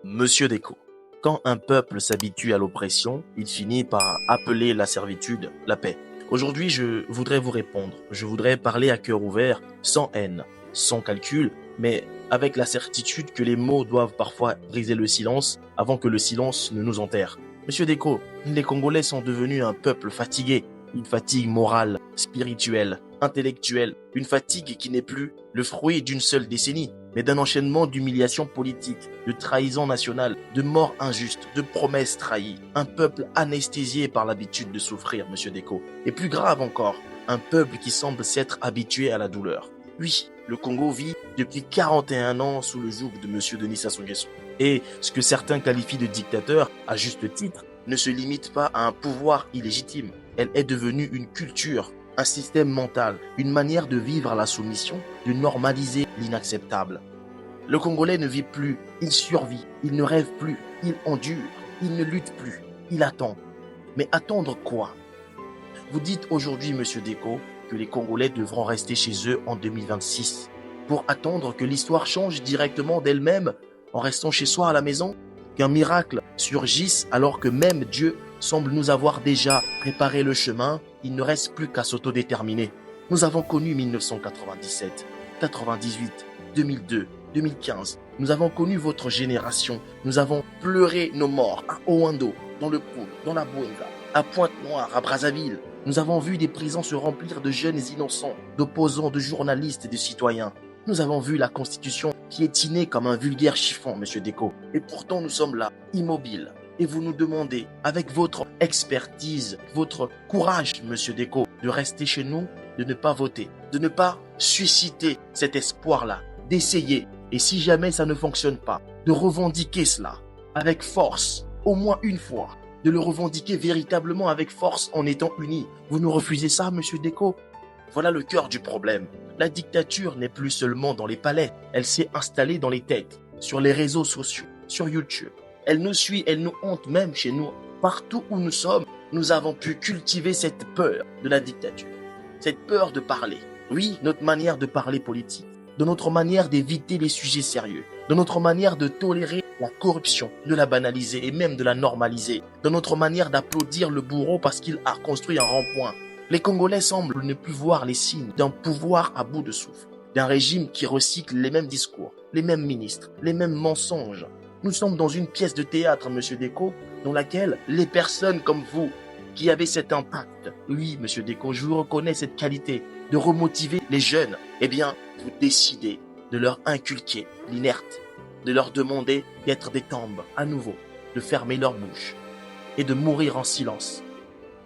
Monsieur Déco, quand un peuple s'habitue à l'oppression, il finit par appeler la servitude la paix. Aujourd'hui, je voudrais vous répondre. Je voudrais parler à cœur ouvert, sans haine, sans calcul, mais avec la certitude que les mots doivent parfois briser le silence avant que le silence ne nous enterre. Monsieur Déco, les Congolais sont devenus un peuple fatigué, une fatigue morale, spirituelle, intellectuelle, une fatigue qui n'est plus le fruit d'une seule décennie, mais d'un enchaînement d'humiliations politiques, de trahisons nationales, de morts injustes, de promesses trahies. Un peuple anesthésié par l'habitude de souffrir, monsieur Déco. Et plus grave encore, un peuple qui semble s'être habitué à la douleur. Oui, le Congo vit depuis 41 ans sous le joug de monsieur Denis Sassou Nguesso. Et ce que certains qualifient de dictateur, à juste titre, ne se limite pas à un pouvoir illégitime. Elle est devenue une culture, un système mental, une manière de vivre à la soumission, de normaliser l'inacceptable. Le Congolais ne vit plus, il survit, il ne rêve plus, il endure, il ne lutte plus, il attend. Mais attendre quoi? Vous dites aujourd'hui, monsieur Déco, que les Congolais devront rester chez eux en 2026 pour attendre que l'histoire change directement d'elle-même en restant chez soi à la maison? Qu'un miracle surgisse alors que même Dieu semble nous avoir déjà préparé le chemin, il ne reste plus qu'à s'autodéterminer. Nous avons connu 1997, 98, 2002, 2015. Nous avons connu votre génération. Nous avons pleuré nos morts à Owando, dans le Poul, dans la Bouenga, à Pointe-Noire, à Brazzaville. Nous avons vu des prisons se remplir de jeunes innocents, d'opposants, de journalistes et de citoyens. Nous avons vu la Constitution piétinée comme un vulgaire chiffon, monsieur Déco. Et pourtant, nous sommes là, immobiles. Et vous nous demandez, avec votre expertise, votre courage, monsieur Déco, de rester chez nous, de ne pas voter, de ne pas susciter cet espoir-là, d'essayer. Et si jamais ça ne fonctionne pas, de revendiquer cela avec force, au moins une fois, de le revendiquer véritablement avec force en étant unis. Vous nous refusez ça, monsieur Déco? Voilà le cœur du problème. La dictature n'est plus seulement dans les palais, elle s'est installée dans les têtes, sur les réseaux sociaux, sur YouTube. Elle nous suit, elle nous hante même chez nous. Partout où nous sommes, nous avons pu cultiver cette peur de la dictature, cette peur de parler. Oui, notre manière de parler politique, de notre manière d'éviter les sujets sérieux, de notre manière de tolérer la corruption, de la banaliser et même de la normaliser, de notre manière d'applaudir le bourreau parce qu'il a construit un rond-point. Les Congolais semblent ne plus voir les signes d'un pouvoir à bout de souffle, d'un régime qui recycle les mêmes discours, les mêmes ministres, les mêmes mensonges. Nous sommes dans une pièce de théâtre, monsieur Déco, dans laquelle les personnes comme vous, qui avez cet impact, oui, monsieur Déco, je vous reconnais cette qualité de remotiver les jeunes, eh bien, vous décidez de leur inculquer l'inerte, de leur demander d'être des tombes à nouveau, de fermer leur bouche et de mourir en silence,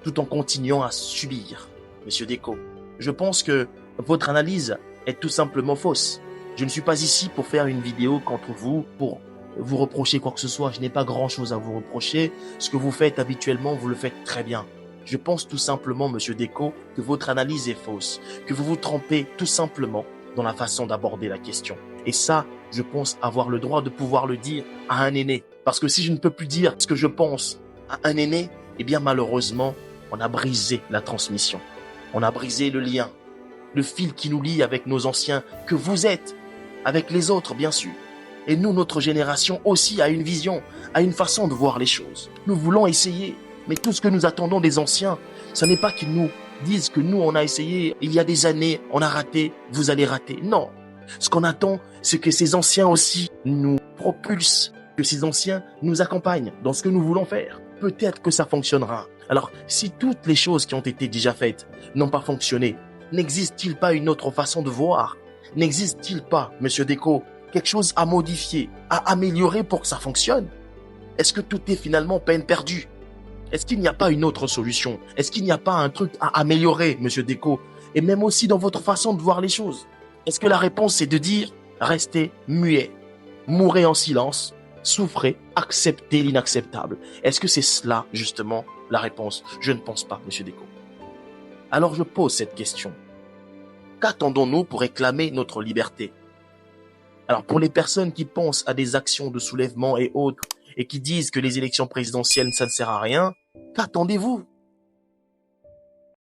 tout en continuant à subir. Monsieur Déco, je pense que votre analyse est tout simplement fausse. Je ne suis pas ici pour faire une vidéo contre vous, pour vous reprocher quoi que ce soit. Je n'ai pas grand-chose à vous reprocher. Ce que vous faites habituellement, vous le faites très bien. Je pense tout simplement, monsieur Déco, que votre analyse est fausse, que vous vous trompez tout simplement dans la façon d'aborder la question. Et ça, je pense avoir le droit de pouvoir le dire à un aîné. Parce que si je ne peux plus dire ce que je pense à un aîné, eh bien malheureusement, on a brisé la transmission. On a brisé le lien, le fil qui nous lie avec nos anciens, que vous êtes, avec les autres bien sûr. Et nous, notre génération aussi a une vision, a une façon de voir les choses. Nous voulons essayer, mais tout ce que nous attendons des anciens, ce n'est pas qu'ils nous disent que nous, on a essayé il y a des années, on a raté, vous allez rater. Non. Ce qu'on attend, c'est que ces anciens aussi nous propulsent, que ces anciens nous accompagnent dans ce que nous voulons faire. Peut-être que ça fonctionnera. Alors, si toutes les choses qui ont été déjà faites n'ont pas fonctionné, n'existe-t-il pas une autre façon de voir? N'existe-t-il pas, monsieur Déco, quelque chose à modifier, à améliorer pour que ça fonctionne? Est-ce que tout est finalement peine perdue? Est-ce qu'il n'y a pas une autre solution? Est-ce qu'il n'y a pas un truc à améliorer, monsieur Déco? Et même aussi dans votre façon de voir les choses. Est-ce que la réponse c'est de dire, restez muet, mourrez en silence, souffrez, acceptez l'inacceptable? Est-ce que c'est cela, justement, la réponse? Je ne pense pas, monsieur Déco. Alors je pose cette question. Qu'attendons-nous pour réclamer notre liberté? Alors pour les personnes qui pensent à des actions de soulèvement et autres, et qui disent que les élections présidentielles, ça ne sert à rien, qu'attendez-vous?